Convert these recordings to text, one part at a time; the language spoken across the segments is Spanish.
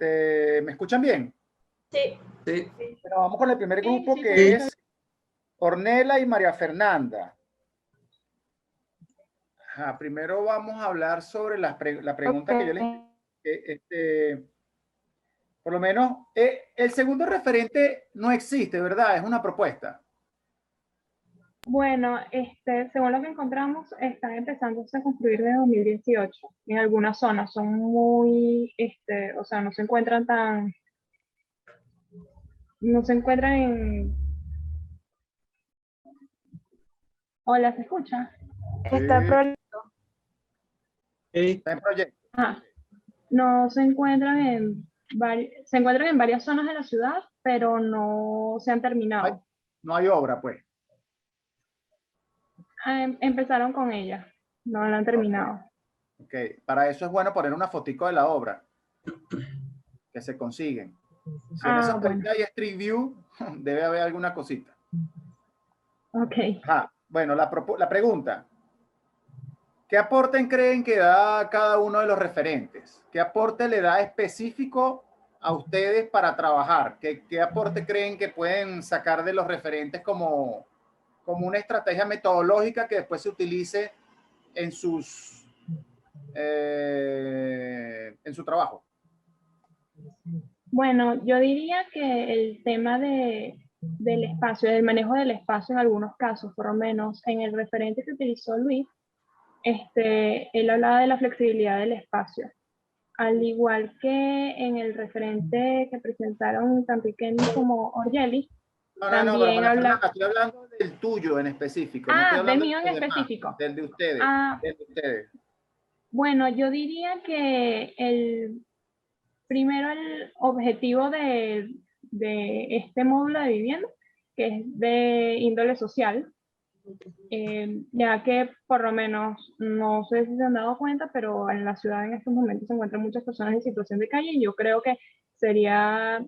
¿Me escuchan bien? Sí. Sí. Bueno, vamos con el primer grupo Sí, que sí. es Ornella y María Fernanda. Ajá, primero vamos a hablar sobre la pregunta que yo les... por lo menos, el segundo referente no existe, ¿verdad? Es una propuesta. Bueno, según lo que encontramos, están empezando a construir desde 2018 en algunas zonas. Son muy, o sea, no se encuentran en... Hola, ¿se escucha? Está Sí. proyecto. Está en proyecto. Ah, no se encuentran se encuentran en varias zonas de la ciudad, pero no se han terminado. No hay obra, pues. Empezaron con ella, no la han terminado. Ok, para eso es bueno poner una fotico de la obra que se consiguen. Si en esa Bueno. hay Street View, debe haber alguna cosita. Ok. Ajá. Bueno, la pregunta. ¿Qué aporte creen que da cada uno de los referentes? ¿Qué aporte le da específico a ustedes para trabajar? ¿Qué aporte creen que pueden sacar de los referentes como una estrategia metodológica que después se utilice en su trabajo? Bueno, yo diría que el tema del espacio, del manejo del espacio en algunos casos, por lo menos en el referente que utilizó Luis, él hablaba de la flexibilidad del espacio. Al igual que en el referente que presentaron tanto Kenny como Orgeli, No, también habla... estoy hablando del tuyo en específico. No estoy del hablando mío en de los demás, específico. del de ustedes. Del de ustedes. Bueno, yo diría que primero el objetivo de este módulo de vivienda, que es de índole social, ya que por lo menos, no sé si se han dado cuenta, pero en la ciudad en estos momentos se encuentran muchas personas en situación de calle y yo creo que sería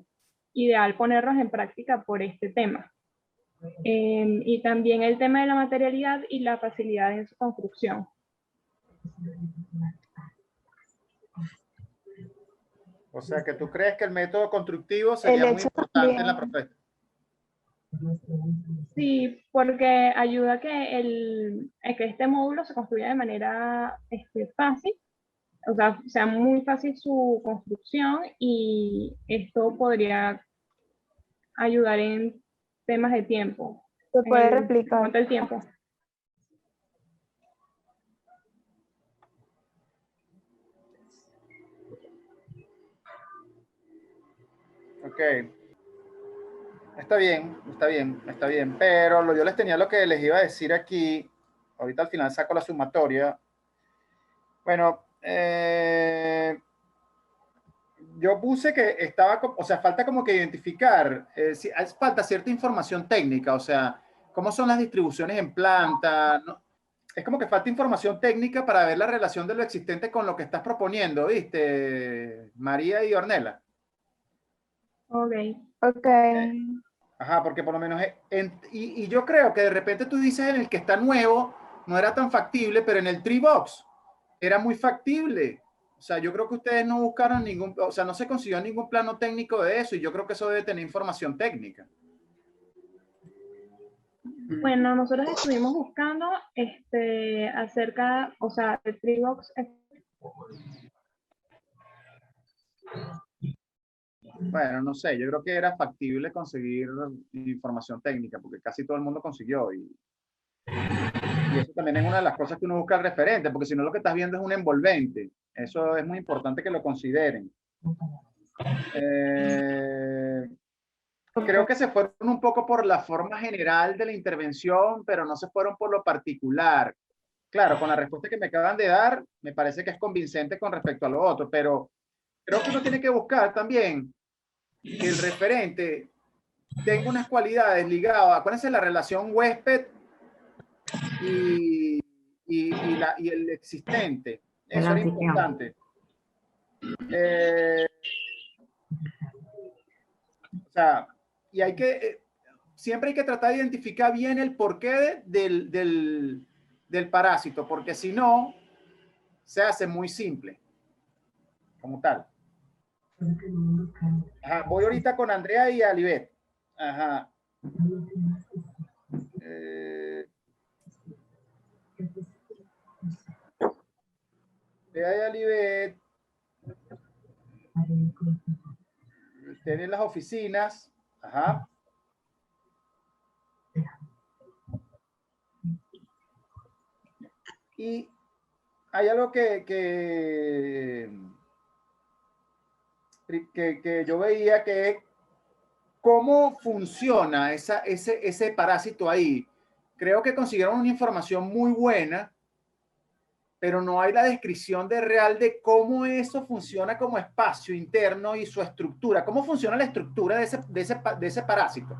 ideal ponerlos en práctica por este tema. Y también el tema de la materialidad y la facilidad en su construcción. O sea, que tú crees que el método constructivo sería muy importante en la propuesta. Sí, porque ayuda a que este módulo se construya de manera fácil, o sea muy fácil su construcción, y esto podría ayudar en temas de tiempo. Se puede replicar. ¿Cuánto el tiempo? Ok. Está bien, está bien, está bien. Pero yo les tenía lo que les iba a decir aquí. Ahorita al final saco la sumatoria. Bueno, yo puse que estaba, o sea, falta como que identificar, falta cierta información técnica, o sea, cómo son las distribuciones en planta, ¿no? Es como que falta información técnica para ver la relación de lo existente con lo que estás proponiendo, ¿viste? María y Ornella. Ok. Ajá, porque por lo menos, y yo creo que de repente tú dices en el que está nuevo, no era tan factible, pero en el Tree Box era muy factible. O sea, yo creo que ustedes no buscaron o sea, no se consiguió ningún plano técnico de eso, y yo creo que eso debe tener información técnica. Bueno, nosotros estuvimos buscando acerca, o sea, el Treebox. Bueno, no sé, yo creo que era factible conseguir información técnica, porque casi todo el mundo consiguió, y eso también es una de las cosas que uno busca al referente, porque si no lo que estás viendo es un envolvente. Eso es muy importante que lo consideren. Creo que se fueron un poco por la forma general de la intervención, pero no se fueron por lo particular. Claro, con la respuesta que me acaban de dar, me parece que es convincente con respecto a lo otro, pero creo que uno tiene que buscar también que el referente tenga unas cualidades ligadas, acuérdense la relación huésped y el existente. Eso era importante. O sea, y hay que, siempre hay que tratar de identificar bien el porqué del parásito, porque si no, se hace muy simple, como tal. Ajá, voy ahorita con Andrea y Alibet. Ajá. Andrea y Alibet. Tienen las oficinas. Ajá. Y hay algo que yo veía que es cómo funciona ese parásito ahí. Creo que consiguieron una información muy buena, pero no hay la descripción real de cómo eso funciona como espacio interno y su estructura. ¿Cómo funciona la estructura de ese parásito?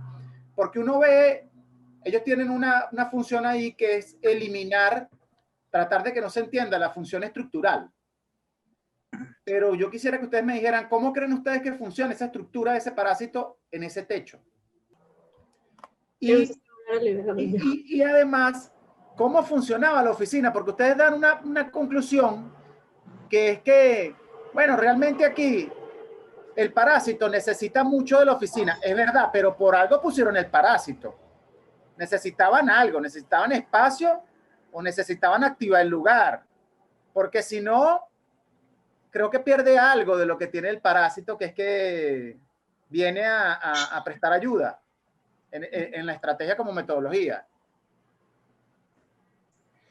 Porque uno ve, ellos tienen una función ahí que es eliminar, tratar de que no se entienda la función estructural. Pero yo quisiera que ustedes me dijeran, ¿cómo creen ustedes que funciona esa estructura de ese parásito en ese techo? Y además, ¿cómo funcionaba la oficina? Porque ustedes dan una conclusión que es que, bueno, realmente aquí el parásito necesita mucho de la oficina. Es verdad, pero por algo pusieron el parásito. Necesitaban algo, necesitaban espacio o necesitaban activar el lugar. Porque si no, creo que pierde algo de lo que tiene el parásito, que es que viene a prestar ayuda en la estrategia como metodología.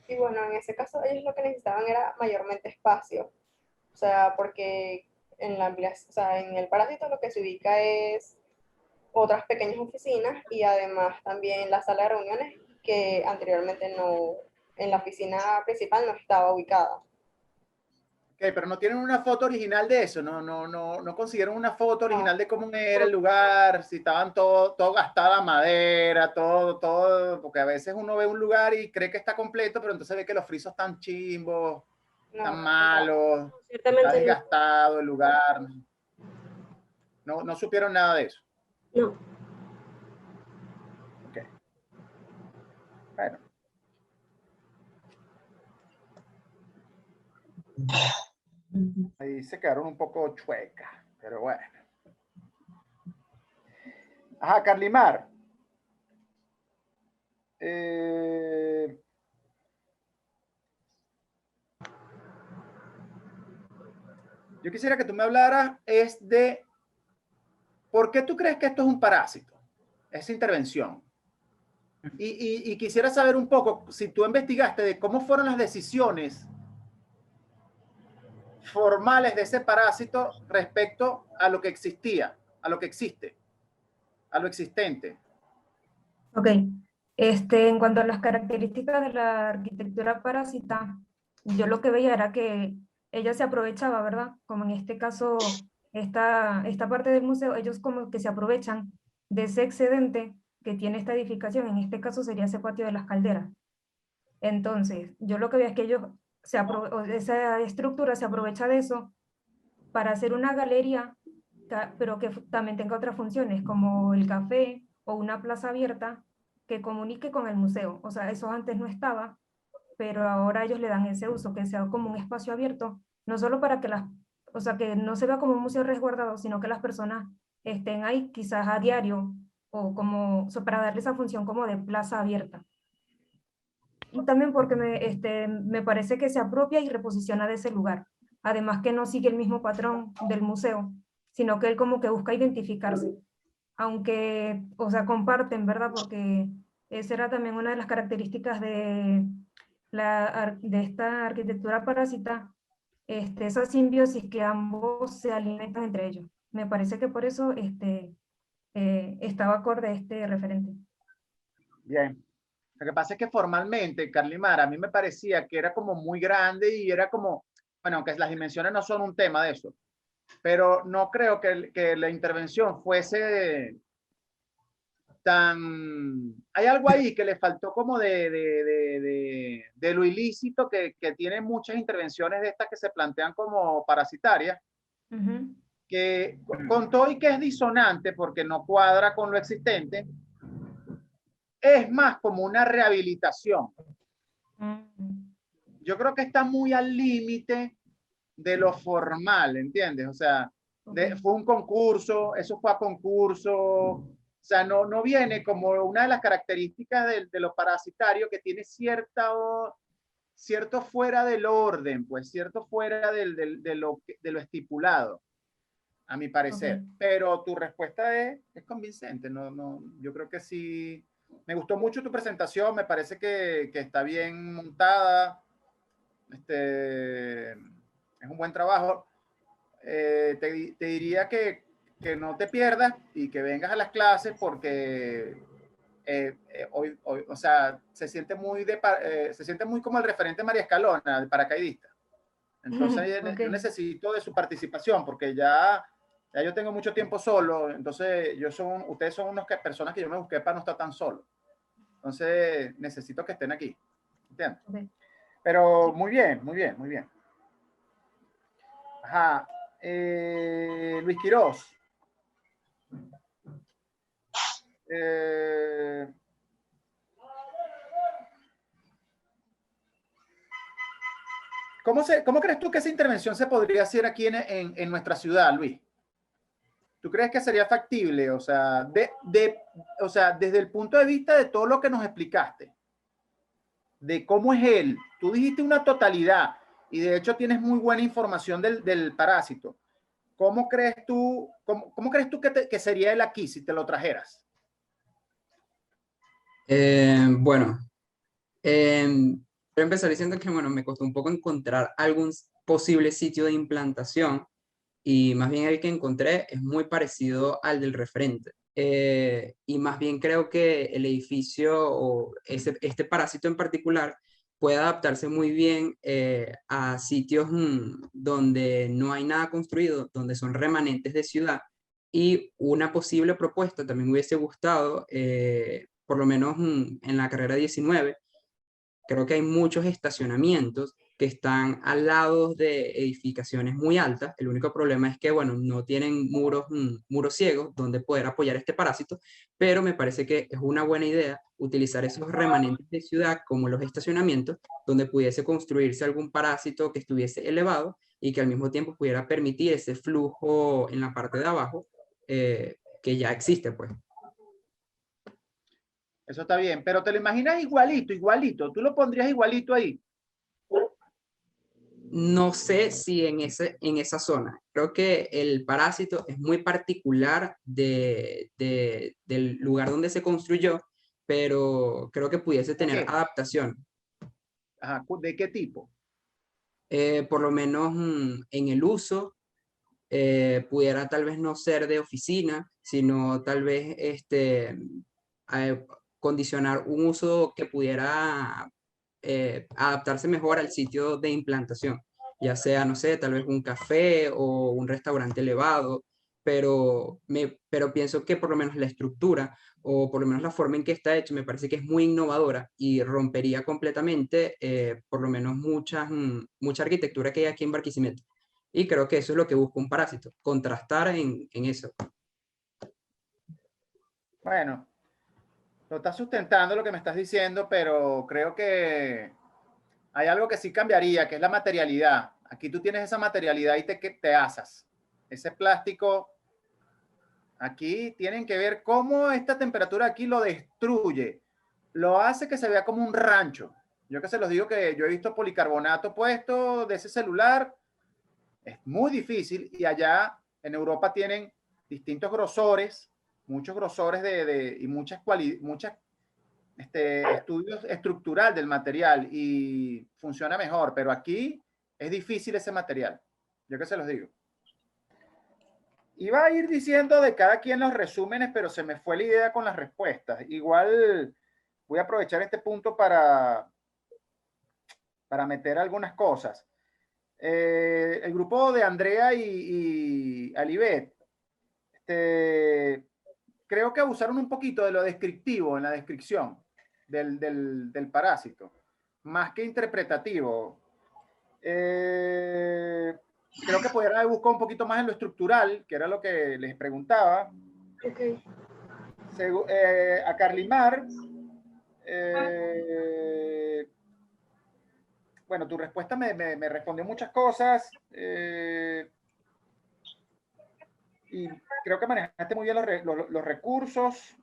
Y bueno, en ese caso ellos lo que necesitaban era mayormente espacio. O sea, porque en o sea, en el parásito lo que se ubica es otras pequeñas oficinas y además también la sala de reuniones que anteriormente no, en la oficina principal no estaba ubicada. Okay, pero no tienen una foto original de eso, no consiguieron una foto original de cómo era el lugar, si estaban todo gastada madera, todo, porque a veces uno ve un lugar y cree que está completo, pero entonces ve que los frisos están chimbos, están malos, está desgastado el lugar. No supieron nada de eso. No. Ok. Bueno. Ahí se quedaron un poco chuecas, pero bueno. Ajá, Carlimar. Yo quisiera que tú me hablaras de por qué tú crees que esto es un parásito, esa intervención. Y quisiera saber un poco, si tú investigaste de cómo fueron las decisiones formales de ese parásito respecto a lo que existía, a lo que existe, a lo existente. Ok. En cuanto a las características de la arquitectura parásita, yo lo que veía era que ella se aprovechaba, ¿verdad? Como en este caso, esta parte del museo, ellos como que se aprovechan de ese excedente que tiene esta edificación, en este caso sería ese patio de las calderas. Entonces, yo lo que veía es que ellos, esa estructura se aprovecha de eso para hacer una galería, pero que también tenga otras funciones, como el café o una plaza abierta que comunique con el museo. O sea, eso antes no estaba, pero ahora ellos le dan ese uso, que sea como un espacio abierto, no solo para que o sea, que no se vea como un museo resguardado, sino que las personas estén ahí quizás a diario o como, o sea, para darle esa función como de plaza abierta. Y también porque me parece que se apropia y reposiciona de ese lugar. Además que no sigue el mismo patrón del museo, sino que él como que busca identificarse. Aunque, o sea, comparten, ¿verdad? Porque esa era también una de las características de esta arquitectura parásita, esa simbiosis que ambos se alimentan entre ellos. Me parece que por eso estaba acorde este referente. Bien. Lo que pasa es que formalmente, Carlimar, a mí me parecía que era como muy grande y era como, bueno, aunque las dimensiones no son un tema de eso, pero no creo que la intervención fuese tan... Hay algo ahí que le faltó como de lo ilícito que tiene muchas intervenciones de estas que se plantean como parasitarias, que con todo y que es disonante porque no cuadra con lo existente, es más como una rehabilitación. Yo creo que está muy al límite de lo formal, ¿entiendes? O sea, Fue un concurso, eso fue a concurso. O sea, no viene como una de las características de lo parasitario que tiene cierto fuera del orden, pues cierto fuera de lo estipulado, a mi parecer. Pero tu respuesta es convincente. Yo creo que sí. Me gustó mucho tu presentación, me parece que está bien montada. Es un buen trabajo. Te diría que no te pierdas y que vengas a las clases porque hoy, o sea, se siente muy como el referente María Escalona, el paracaidista. Entonces yo necesito de su participación porque ya yo tengo mucho tiempo solo, entonces ustedes son unas personas que yo me busqué para no estar tan solo. Entonces necesito que estén aquí. ¿Entiendes? Pero muy bien, muy bien, muy bien. Ajá. Luis Quirós. ¿Cómo crees tú que esa intervención se podría hacer aquí en nuestra ciudad, Luis? ¿Tú crees que sería factible? O sea, o sea, desde el punto de vista de todo lo que nos explicaste, de cómo es él, tú dijiste una totalidad y de hecho tienes muy buena información del parásito. ¿Cómo crees tú que sería él aquí si te lo trajeras? Bueno, quiero empezar diciendo que, bueno, me costó un poco encontrar algún posible sitio de implantación y más bien el que encontré es muy parecido al del referente. Y más bien creo que el edificio o este parásito en particular puede adaptarse muy bien a sitios donde no hay nada construido, donde son remanentes de ciudad. Y una posible propuesta también me hubiese gustado, por lo menos en la carrera 19, creo que hay muchos estacionamientos que están al lado de edificaciones muy altas. El único problema es que, bueno, no tienen muros ciegos donde poder apoyar este parásito, pero me parece que es una buena idea utilizar esos remanentes de ciudad como los estacionamientos, donde pudiese construirse algún parásito que estuviese elevado y que al mismo tiempo pudiera permitir ese flujo en la parte de abajo que ya existe, pues. Eso está bien, pero te lo imaginas igualito, igualito. Tú lo pondrías igualito ahí. No sé si en esa zona. Creo que el parásito es muy particular del lugar donde se construyó, pero creo que pudiese tener ¿Qué? adaptación. Ajá, ¿de qué tipo? Por lo menos en el uso, pudiera tal vez no ser de oficina, sino tal vez eh, condicionar un uso que pudiera adaptarse mejor al sitio de implantación, ya sea, no sé, tal vez un café o un restaurante elevado, pero pienso que por lo menos la estructura o por lo menos la forma en que está hecho me parece que es muy innovadora y rompería completamente por lo menos mucha arquitectura que hay aquí en Barquisimeto. Y creo que eso es lo que busca un parásito, contrastar en eso. Bueno, lo estás sustentando lo que me estás diciendo, pero creo que hay algo que sí cambiaría, que es la materialidad. Aquí tú tienes esa materialidad y te asas. Ese plástico, aquí tienen que ver cómo esta temperatura aquí lo destruye. Lo hace que se vea como un rancho. Yo que se los digo que yo he visto policarbonato puesto de ese celular. Es muy difícil y allá en Europa tienen distintos grosores, muchos grosores y muchas estudios estructural del material y funciona mejor, pero aquí es difícil ese material. Yo que se los digo. Iba a ir diciendo de cada quien los resúmenes, pero se me fue la idea con las respuestas. Igual voy a aprovechar este punto para meter algunas cosas. El grupo de Andrea y Alibet, creo que abusaron un poquito de lo descriptivo en la descripción del parásito, más que interpretativo. Creo que pudieran haber buscado un poquito más en lo estructural, que era lo que les preguntaba. Okay. A Carlimar, bueno, tu respuesta me respondió muchas cosas. y creo que manejaste muy bien los recursos.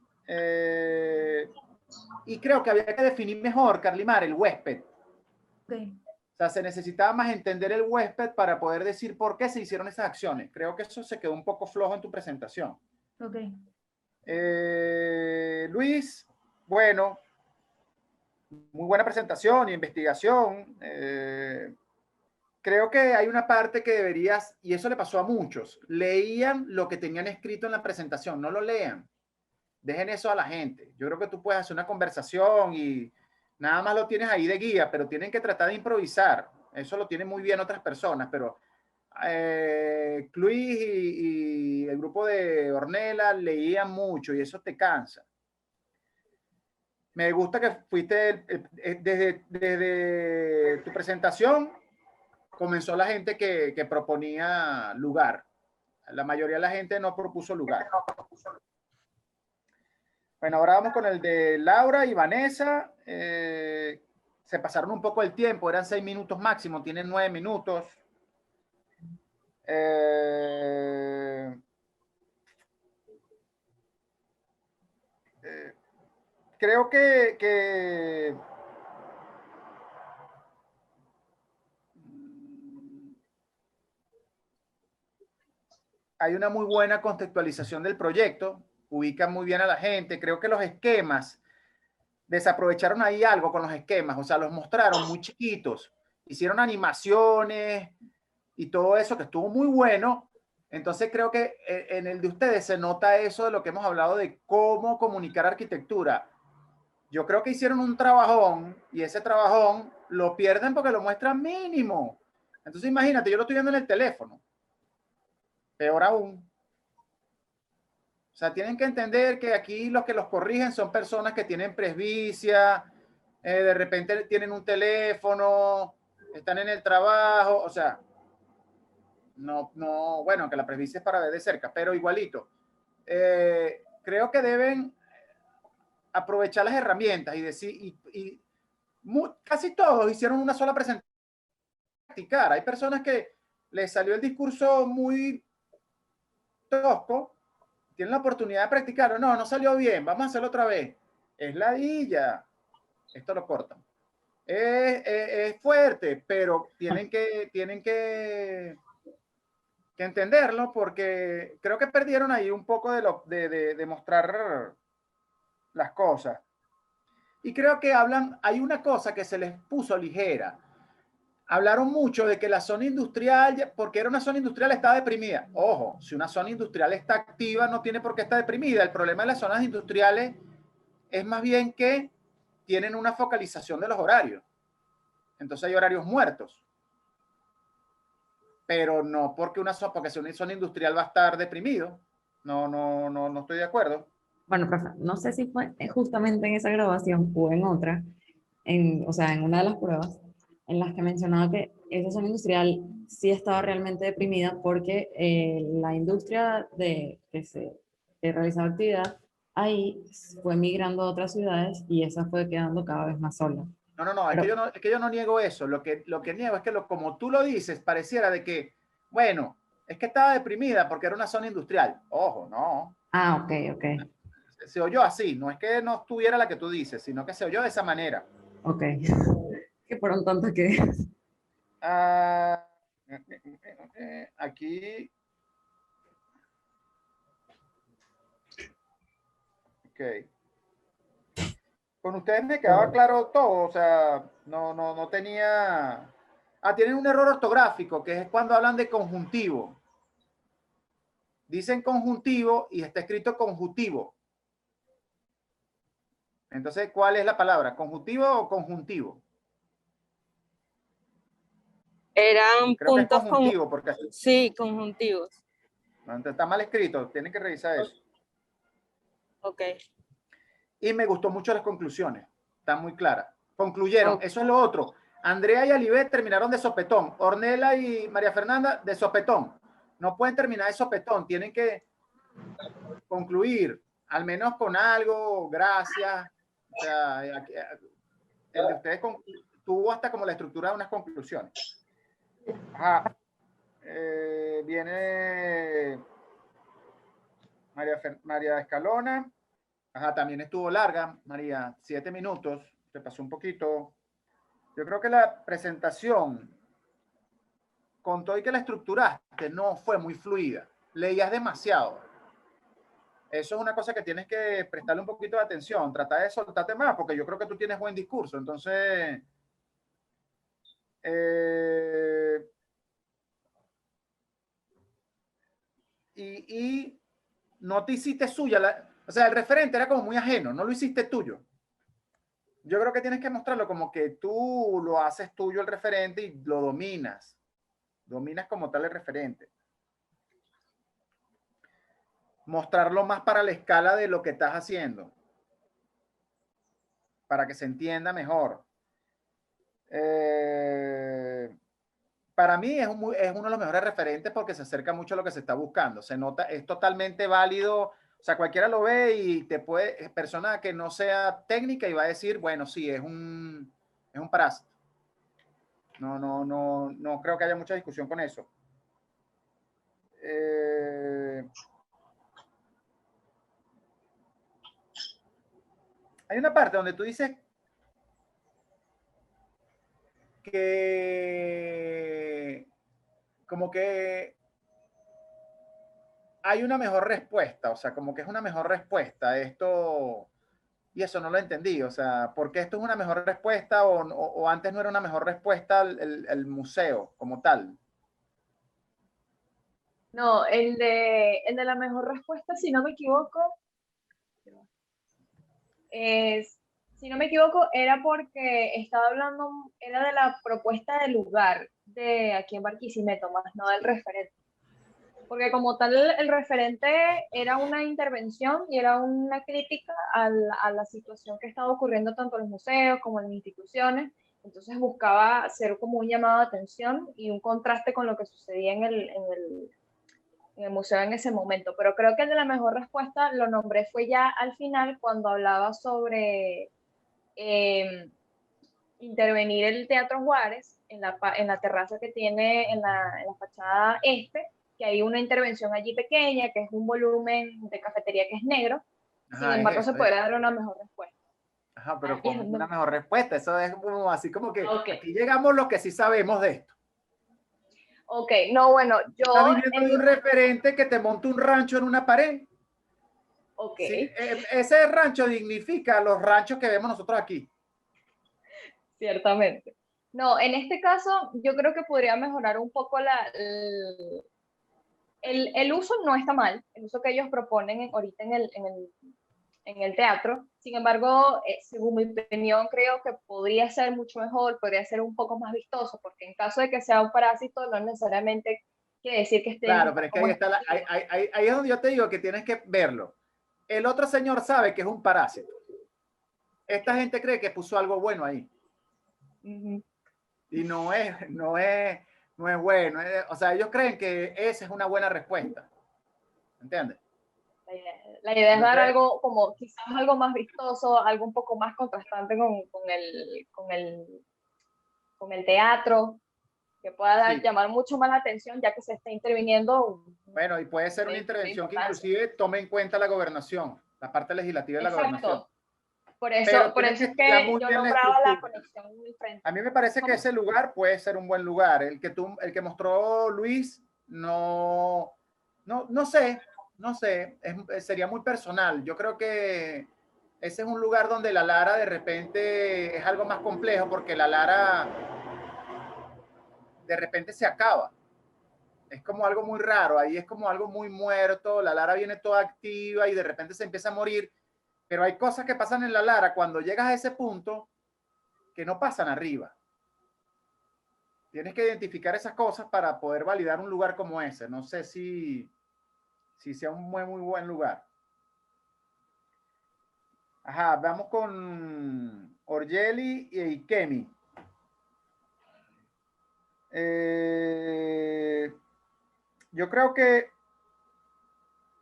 Y creo que había que definir mejor, Carlimar, el huésped. Okay. O sea, se necesitaba más entender el huésped para poder decir por qué se hicieron esas acciones. Creo que eso se quedó un poco flojo en tu presentación. Okay. Luis, bueno, muy buena presentación y investigación. Creo que hay una parte que deberías, y eso le pasó a muchos, leían lo que tenían escrito en la presentación, no lo lean. Dejen eso a la gente. Yo creo que tú puedes hacer una conversación y nada más lo tienes ahí de guía, pero tienen que tratar de improvisar. Eso lo tienen muy bien otras personas, pero Luis y el grupo de Ornella leían mucho y eso te cansa. Me gusta que fuiste desde tu presentación, comenzó la gente que proponía lugar. La mayoría de la gente no propuso lugar. Bueno, ahora vamos con el de Laura y Vanessa. Se pasaron un poco el tiempo, eran 6 minutos máximo, tienen 9 minutos. Creo que hay una muy buena contextualización del proyecto, ubican muy bien a la gente. Creo que los esquemas, desaprovecharon ahí algo con los esquemas, o sea, los mostraron muy chiquitos, hicieron animaciones y todo eso que estuvo muy bueno. Entonces creo que en el de ustedes se nota eso de lo que hemos hablado de cómo comunicar arquitectura. Yo creo que hicieron un trabajón y ese trabajón lo pierden porque lo muestran mínimo. Entonces imagínate, yo lo estoy viendo en el teléfono. Peor aún. O sea, tienen que entender que aquí los que los corrigen son personas que tienen presbicia, de repente tienen un teléfono, están en el trabajo, o sea, no, bueno, que la presbicia es para ver de cerca, pero igualito. Creo que deben aprovechar las herramientas y decir, casi todos hicieron una sola presentación. Hay personas que les salió el discurso muy tosco, tienen la oportunidad de practicarlo. No, no salió bien, vamos a hacerlo otra vez. Es ladilla. Esto lo cortan. Es fuerte, pero tienen que entenderlo porque creo que perdieron ahí un poco de mostrar las cosas. Y creo que hay una cosa que se les puso ligera. Hablaron mucho de que la zona industrial, porque era una zona industrial, estaba deprimida. Ojo, si una zona industrial está activa, no tiene por qué estar deprimida. El problema de las zonas industriales es más bien que tienen una focalización de los horarios. Entonces hay horarios muertos. Pero no porque porque si una zona industrial va a estar deprimido. No estoy de acuerdo. Bueno, profe, no sé si fue justamente en esa grabación o en otra, o sea, en una de las pruebas, en las que mencionaba que esa zona industrial sí estaba realmente deprimida porque la industria que realizaba actividad ahí fue migrando a otras ciudades y esa fue quedando cada vez más sola. No, es que yo no niego eso. Lo que niego es que como tú lo dices, pareciera de que, bueno, es que estaba deprimida porque era una zona industrial. Ojo, no. Ah, ok. Se oyó así, no es que no estuviera la que tú dices, sino que se oyó de esa manera. Ok. Que por un tonto que... Aquí. Ok. Con ustedes me quedaba claro todo, o sea, no tenía... tienen un error ortográfico, que es cuando hablan de conjuntivo. Dicen conjuntivo y está escrito conjuntivo. Entonces, ¿cuál es la palabra? ¿Conjuntivo o conjuntivo? Eran Creo que es puntos conjuntivo, porque sí, conjuntivos. está mal escrito, tienen que revisar eso. Ok. Y me gustó mucho las conclusiones, están muy claras. Concluyeron, Ok. eso es lo otro. Andrea y Alibet terminaron de sopetón, Ornella y María Fernanda de sopetón. No pueden terminar de sopetón, tienen que concluir, al menos con algo, gracias. O sea, el de ustedes tuvo hasta como la estructura de unas conclusiones. Viene María Escalona. Ajá, también estuvo larga, María, 7 minutos, se pasó un poquito. Yo creo que la presentación, con todo y que la estructuraste, no fue muy fluida. Leías demasiado. Eso es una cosa que tienes que prestarle un poquito de atención. Trata de soltarte más, porque yo creo que tú tienes buen discurso. Entonces, y no te hiciste suya. O sea, el referente era como muy ajeno, no lo hiciste tuyo. Yo creo que tienes que mostrarlo como que tú lo haces tuyo el referente y lo dominas. Dominas como tal el referente. Mostrarlo más para la escala de lo que estás haciendo. Para que se entienda mejor. Para mí es uno de los mejores referentes porque se acerca mucho a lo que se está buscando. Se nota, es totalmente válido. O sea, cualquiera lo ve y te puede, persona que no sea técnica y va a decir, bueno, sí, es un parásito. No creo que haya mucha discusión con eso. Hay una parte donde tú dices que como que hay una mejor respuesta, o sea, como que es una mejor respuesta esto, y eso no lo entendí, o sea, ¿por qué esto es una mejor respuesta o antes no era una mejor respuesta el museo como tal? No, el de la mejor respuesta, si no me equivoco, si no me equivoco, era porque estaba hablando, era de la propuesta del lugar de aquí en Barquisimeto, más no del referente. Porque como tal, el referente era una intervención y era una crítica a la situación que estaba ocurriendo tanto en los museos como en las instituciones. Entonces buscaba hacer como un llamado de atención y un contraste con lo que sucedía en el museo en ese momento. Pero creo que el de la mejor respuesta lo nombré fue ya al final cuando hablaba sobre intervenir el Teatro Juárez en la terraza que tiene en la fachada este, que hay una intervención allí pequeña, que es un volumen de cafetería que es negro. Ajá, sin embargo, se podría dar una mejor respuesta. Ajá, pero con una mejor respuesta. Eso es como así como que okay. Aquí llegamos los que sí sabemos de esto. Ok, no, bueno, yo... Estás viviendo de un referente que te monta un rancho en una pared. Ok. Sí, ese rancho dignifica los ranchos que vemos nosotros aquí. Ciertamente. No, en este caso yo creo que podría mejorar un poco el uso no está mal, el uso que ellos proponen ahorita en el teatro. Sin embargo, según mi opinión, creo que podría ser mucho mejor, podría ser un poco más vistoso, porque en caso de que sea un parásito, no necesariamente quiere decir que esté... Claro, pero es que ahí está ahí es donde yo te digo que tienes que verlo. El otro señor sabe que es un parásito. Esta gente cree que puso algo bueno ahí. Y no es bueno. O sea, ellos creen que esa es una buena respuesta. ¿Entiendes? La idea es dar algo como quizás algo más vistoso, algo un poco más contrastante con el teatro, que pueda llamar mucho más la atención ya que se está interviniendo. Bueno, y puede ser una intervención que inclusive tome en cuenta la gobernación, la parte legislativa de la gobernación. Por eso es que yo nombraba la conexión muy frente. A mí me parece que ese lugar puede ser un buen lugar. El que mostró Luis, no sé, sería muy personal. Yo creo que ese es un lugar donde la Lara de repente es algo más complejo porque la Lara de repente se acaba. Es como algo muy raro, ahí es como algo muy muerto, la Lara viene toda activa y de repente se empieza a morir, pero hay cosas que pasan en la Lara cuando llegas a ese punto que no pasan arriba. Tienes que identificar esas cosas para poder validar un lugar como ese. No sé si sea un muy buen lugar. Ajá, vamos con Orgeli y Ikemi. Yo creo que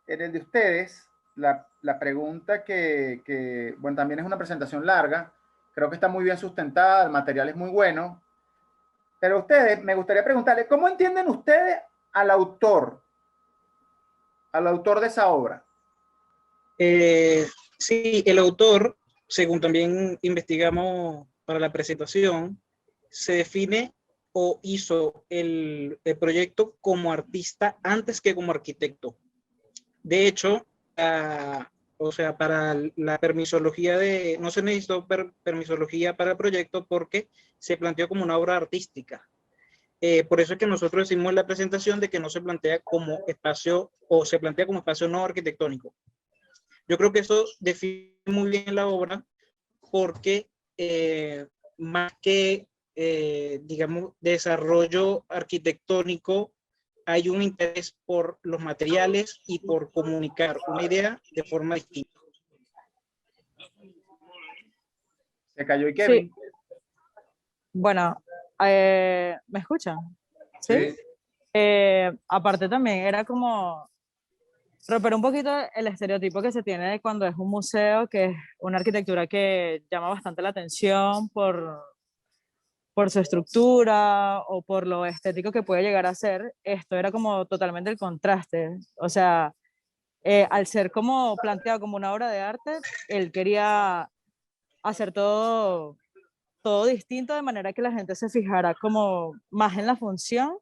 en el de ustedes, la pregunta bueno, también es una presentación larga, creo que está muy bien sustentada, el material es muy bueno, pero ustedes, me gustaría preguntarles, ¿cómo entienden ustedes al autor de esa obra? Sí, el autor, según también investigamos para la presentación, se define o hizo el proyecto como artista antes que como arquitecto. De hecho, o sea, para la permisología no se necesitó permisología para el proyecto porque se planteó como una obra artística. Por eso es que nosotros decimos en la presentación de que no se plantea como espacio o se plantea como espacio no arquitectónico. Yo creo que eso define muy bien la obra porque más que, digamos, desarrollo arquitectónico, hay un interés por los materiales y por comunicar una idea de forma distinta. Se cayó y Kevin. Sí. Bueno, ¿me escuchan? Sí. Aparte también era como romper un poquito el estereotipo que se tiene de cuando es un museo, que es una arquitectura que llama bastante la atención por su estructura o por lo estético que puede llegar a ser. Esto era como totalmente el contraste. O sea, al ser como planteado como una obra de arte, él quería hacer todo distinto, de manera que la gente se fijara como más en la función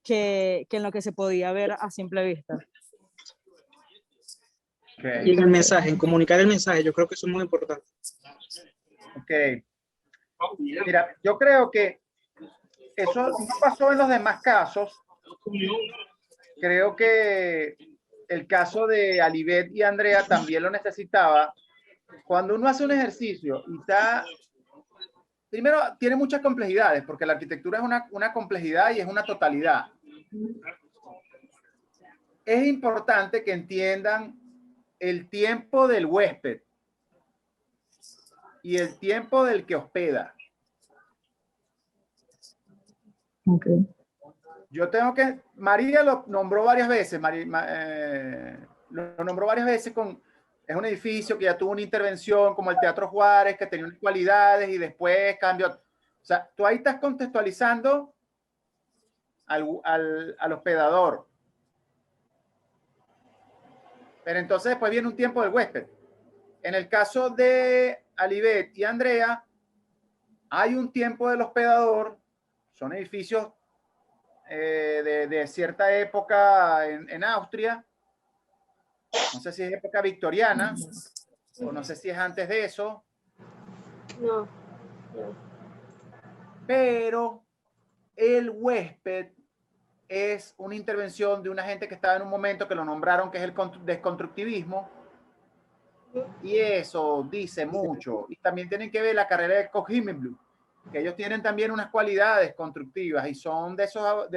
que en lo que se podía ver a simple vista. Okay. Y en el mensaje, en comunicar el mensaje, yo creo que eso es muy importante. Ok. Mira, yo creo que eso no pasó en los demás casos. Creo que el caso de Alibet y Andrea también lo necesitaba. Cuando uno hace un ejercicio y está... Primero, tiene muchas complejidades, porque la arquitectura es una complejidad y es una totalidad. Es importante que entiendan el tiempo del huésped y el tiempo del que hospeda. Okay. Yo tengo que... María lo nombró varias veces. Lo nombró varias veces con... Es un edificio que ya tuvo una intervención como el Teatro Juárez, que tenía unas cualidades y después cambió. O sea, tú ahí estás contextualizando al hospedador. Pero entonces después viene un tiempo del huésped. En el caso de Alibet y Andrea, hay un tiempo del hospedador. Son edificios de cierta época en Austria. No sé si es época victoriana o no sé si es antes de eso. No. Pero el huésped es una intervención de una gente que estaba en un momento que lo nombraron que es el desconstructivismo. Y eso dice mucho. Y también tienen que ver la carrera de Koch Himmelblut, que ellos tienen también unas cualidades constructivas y son de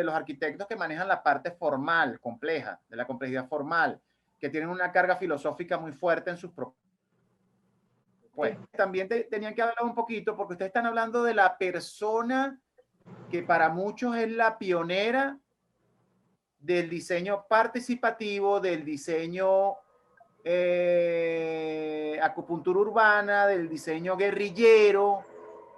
los arquitectos que manejan la parte formal, compleja, de la complejidad formal, que tienen una carga filosófica muy fuerte en sus propuestas. Pues también tenían que hablar un poquito, porque ustedes están hablando de la persona que para muchos es la pionera del diseño participativo, del diseño acupuntura urbana, del diseño guerrillero,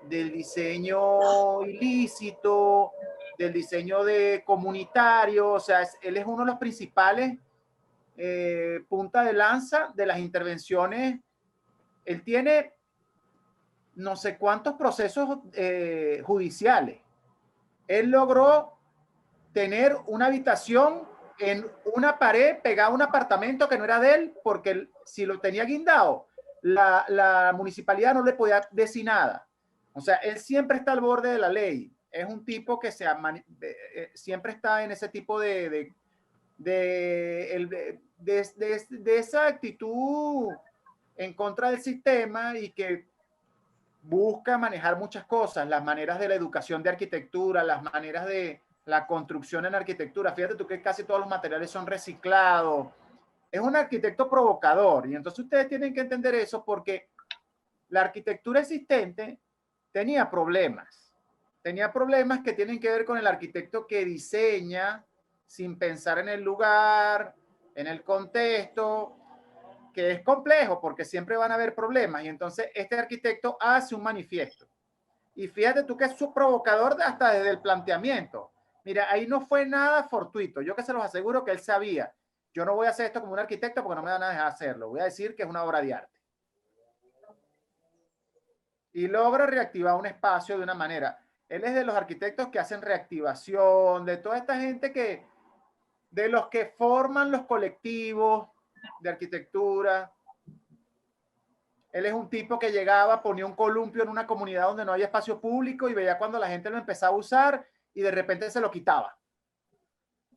del diseño ilícito, del diseño comunitario. O sea, él es uno de los principales punta de lanza de las intervenciones. Él tiene no sé cuántos procesos judiciales. Él logró tener una habitación en una pared pegada a un apartamento que no era de él, porque si lo tenía guindado, la municipalidad no le podía decir nada. O sea, él siempre está al borde de la ley. Es un tipo que siempre está en ese tipo de esa actitud en contra del sistema y que busca manejar muchas cosas, las maneras de la educación de arquitectura, las maneras de la construcción en arquitectura. Fíjate tú que casi todos los materiales son reciclados. Es un arquitecto provocador y entonces ustedes tienen que entender eso porque la arquitectura existente tenía problemas. Tenía problemas que tienen que ver con el arquitecto que diseña sin pensar en el lugar, en el contexto, que es complejo porque siempre van a haber problemas. Y entonces este arquitecto hace un manifiesto. Y fíjate tú que es su provocador hasta desde el planteamiento. Mira, ahí no fue nada fortuito. Yo que se los aseguro que él sabía. yo no voy a hacer esto como un arquitecto porque no me van a dejar hacerlo. Voy a decir que es una obra de arte. Y logra reactivar un espacio de una manera. Él es de los arquitectos que hacen reactivación, de toda esta gente que, de los que forman los colectivos de arquitectura. Él es un tipo que llegaba, ponía un columpio en una comunidad donde no había espacio público y veía cuando la gente lo empezaba a usar y de repente se lo quitaba.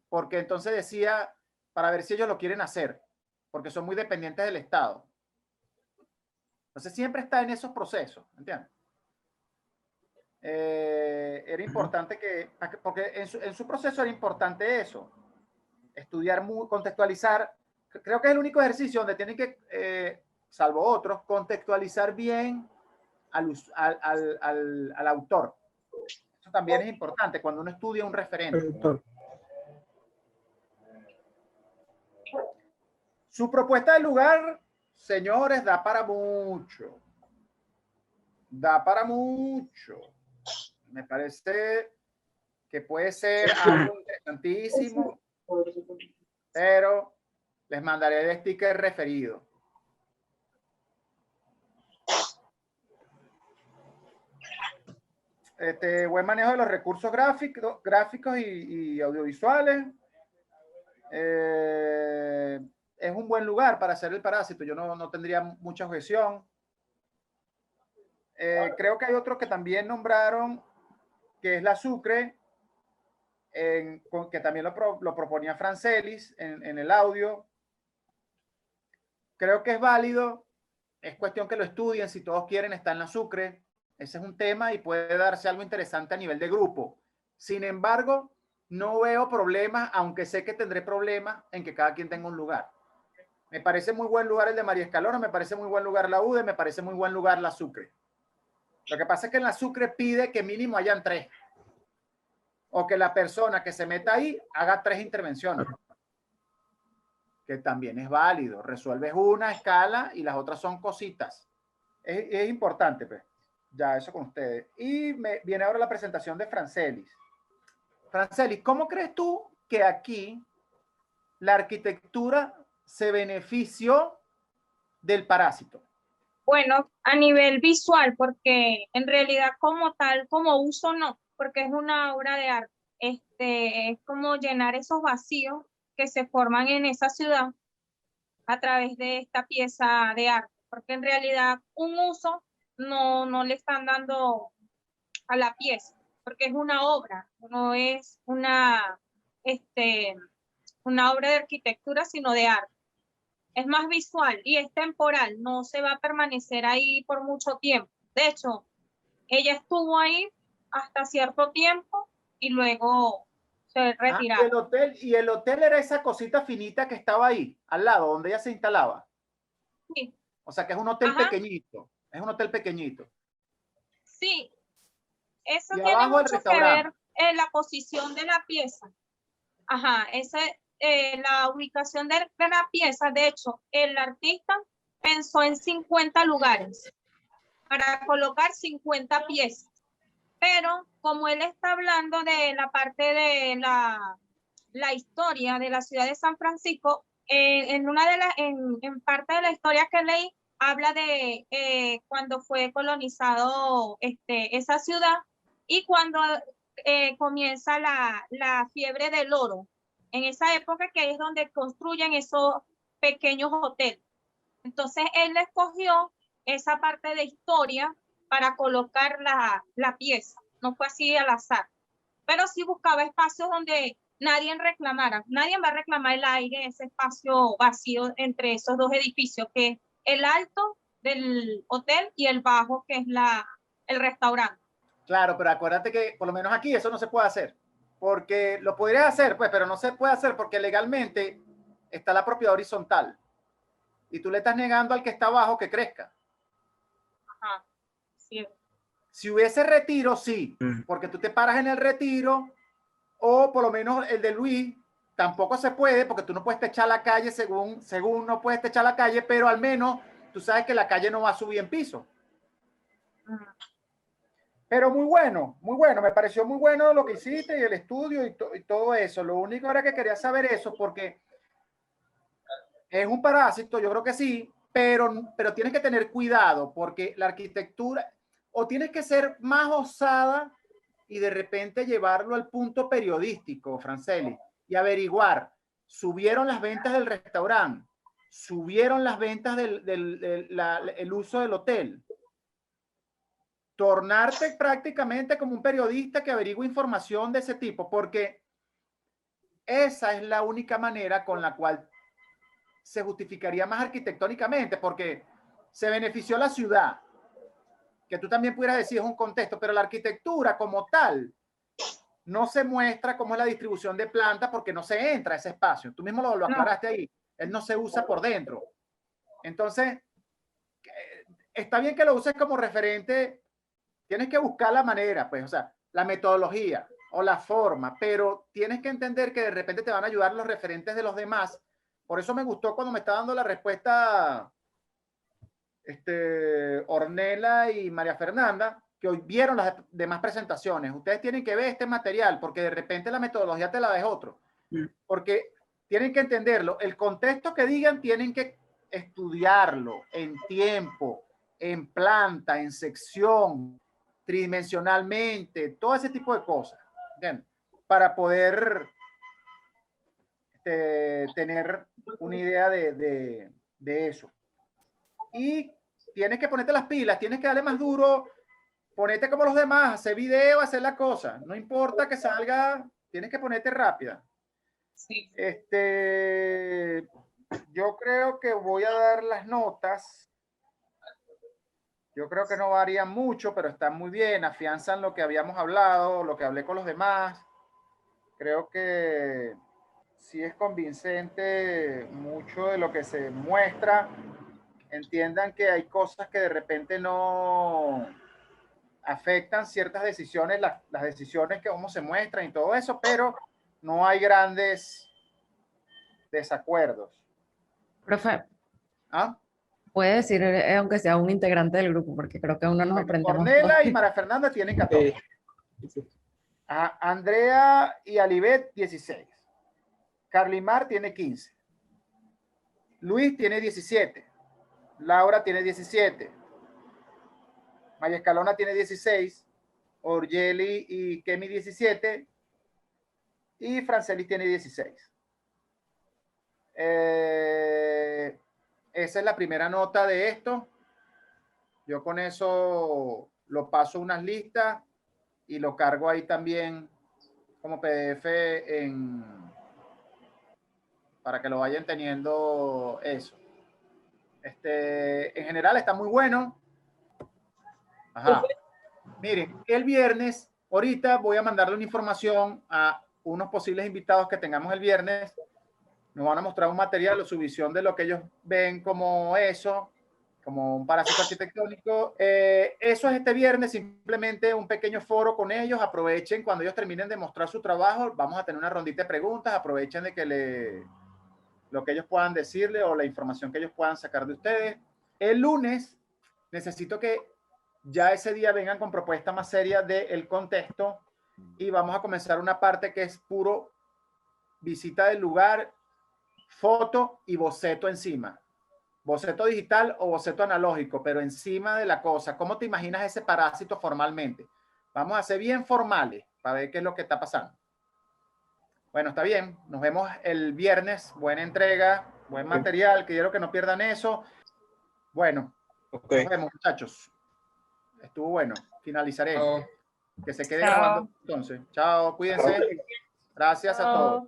Porque entonces decía, para ver si ellos lo quieren hacer, porque son muy dependientes del Estado. Entonces siempre está en esos procesos, ¿entiendes? Era importante que, porque en su proceso era importante eso, estudiar, contextualizar. Creo que es el único ejercicio donde tienen que, salvo otros, contextualizar bien al autor. Eso también es importante cuando uno estudia un referente. Su propuesta de lugar, señores, da para mucho. Da para mucho. Me parece que puede ser algo interesantísimo, pero les mandaré el sticker referido. Buen manejo de los recursos gráficos y audiovisuales. Es un buen lugar para hacer el parásito. Yo no tendría mucha objeción. Creo que hay otro que también nombraron, que es la Sucre, que también lo proponía Francelis en el audio. Creo que es válido. Es cuestión que lo estudien. Si todos quieren, está en la Sucre. Ese es un tema y puede darse algo interesante a nivel de grupo. Sin embargo, no veo problemas, aunque sé que tendré problemas en que cada quien tenga un lugar. Me parece muy buen lugar el de María Escalona, me parece muy buen lugar la UDE, me parece muy buen lugar la Sucre. Lo que pasa es que en la Sucre pide que mínimo hayan 3. O que la persona que se meta ahí haga 3 intervenciones. Que también es válido. Resuelves una escala y las otras son cositas. Es importante, pues. Ya, eso con ustedes. Y viene ahora la presentación de Francelis. Francelis, ¿cómo crees tú que aquí la arquitectura se benefició del parásito? Bueno, a nivel visual, porque en realidad como tal, como uso no, porque es una obra de arte. Es como llenar esos vacíos que se forman en esa ciudad a través de esta pieza de arte, porque en realidad un uso no le están dando a la pieza, porque es una obra, no es una obra de arquitectura, sino de arte. Es más visual y es temporal, no se va a permanecer ahí por mucho tiempo. De hecho, ella estuvo ahí hasta cierto tiempo y luego se retiró. ¿Y el hotel era esa cosita finita que estaba ahí, al lado, donde ella se instalaba? Sí. O sea, que es un hotel pequeñito. Es un hotel pequeñito. Sí. Eso y tiene mucho que ver en la posición de la pieza. Ajá, la ubicación de la pieza. De hecho, el artista pensó en 50 lugares para colocar 50 piezas. Pero como él está hablando de la parte de la historia de la ciudad de San Francisco, en parte de la historia que leí, habla de cuando fue colonizado esa ciudad y cuando comienza la fiebre del oro. En esa época que es donde construyen esos pequeños hoteles. Entonces él escogió esa parte de historia para colocar la pieza. No fue así al azar. Pero sí buscaba espacios donde nadie reclamara. Nadie va a reclamar el aire, ese espacio vacío entre esos dos edificios, que es el alto del hotel y el bajo, que es el restaurante. Claro, pero acuérdate que por lo menos aquí eso no se puede hacer. Porque lo podrías hacer, pues, pero no se puede hacer porque legalmente está la propiedad horizontal. Y tú le estás negando al que está abajo que crezca. Ajá, sí. Si hubiese retiro, sí, porque tú te paras en el retiro, o por lo menos el de Luis, tampoco se puede, porque tú no puedes techar la calle según no puedes techar la calle, pero al menos tú sabes que la calle no va a subir en piso. Pero muy bueno, me pareció muy bueno lo que hiciste y el estudio y todo eso. Lo único era que quería saber eso, porque Es un parásito, yo creo que sí, pero tienes que tener cuidado porque la arquitectura, o tienes que ser más osada y de repente llevarlo al punto periodístico, Franceli, y averiguar, subieron las ventas del restaurante, subieron las ventas el uso del hotel. Tornarte prácticamente como un periodista que averigua información de ese tipo, porque esa es la única manera con la cual se justificaría más arquitectónicamente, porque se benefició la ciudad, que tú también pudieras decir es un contexto, pero la arquitectura como tal no se muestra cómo es la distribución de plantas porque no se entra a ese espacio. Tú mismo lo aclaraste ahí. Él no se usa por dentro. Entonces, está bien que lo uses como referente. Tienes que buscar la manera, pues, o sea, la metodología o la forma, pero tienes que entender que de repente te van a ayudar los referentes de los demás. Por eso me gustó cuando me está dando la respuesta Ornella y María Fernanda, que hoy vieron las demás presentaciones. Ustedes tienen que ver este material porque de repente la metodología te la deja otro. Porque tienen que entenderlo. El contexto que digan tienen que estudiarlo en tiempo, en planta, en sección, tridimensionalmente, todo ese tipo de cosas. ¿Entiendes? Para poder tener una idea de eso. Y tienes que ponerte las pilas, tienes que darle más duro, ponerte como los demás, hacer video, hacer la cosa. No importa que salga, tienes que ponerte rápida. Sí. Yo creo que voy a dar las notas. Yo creo que no varían mucho, pero están muy bien, afianzan lo que habíamos hablado, lo que hablé con los demás. Creo que sí es convincente mucho de lo que se muestra. Entiendan que hay cosas que de repente no afectan ciertas decisiones, las decisiones que cómo se muestran y todo eso, pero no hay grandes desacuerdos. Profe, ¿Ah? puede decir, aunque sea un integrante del grupo, porque creo que uno nos aprendemos. Ornella y María Fernanda tienen 14. Andrea y Alibet, 16. Carlimar tiene 15. Luis tiene 17. Laura tiene 17. María Escalona tiene 16. Orgeli y Kemi 17. Y Francelis tiene 16. Esa es la primera nota de esto. Yo con eso lo paso unas listas y lo cargo ahí también como PDF para que lo vayan teniendo eso. En general está muy bueno. Ajá. Miren, el viernes, ahorita voy a mandarle una información a unos posibles invitados que tengamos el viernes. Nos van a mostrar un material o su visión de lo que ellos ven como eso, como un parásito arquitectónico. Eso es este viernes, simplemente un pequeño foro con ellos. Aprovechen cuando ellos terminen de mostrar su trabajo. Vamos a tener una rondita de preguntas. Aprovechen de que lo que ellos puedan decirle o la información que ellos puedan sacar de ustedes. El lunes necesito que ya ese día vengan con propuesta más seria del contexto y vamos a comenzar una parte que es puro visita del lugar, foto y boceto encima. Boceto digital o boceto analógico, pero encima de la cosa. ¿Cómo te imaginas ese parásito formalmente? Vamos a ser bien formales para ver qué es lo que está pasando. Bueno, está bien. Nos vemos el viernes. Buena entrega, buen material. Quiero que no pierdan eso. Bueno, nos vemos, muchachos. Estuvo bueno. Finalizaré. Que se quede grabando entonces. Chao, cuídense. Gracias a todos.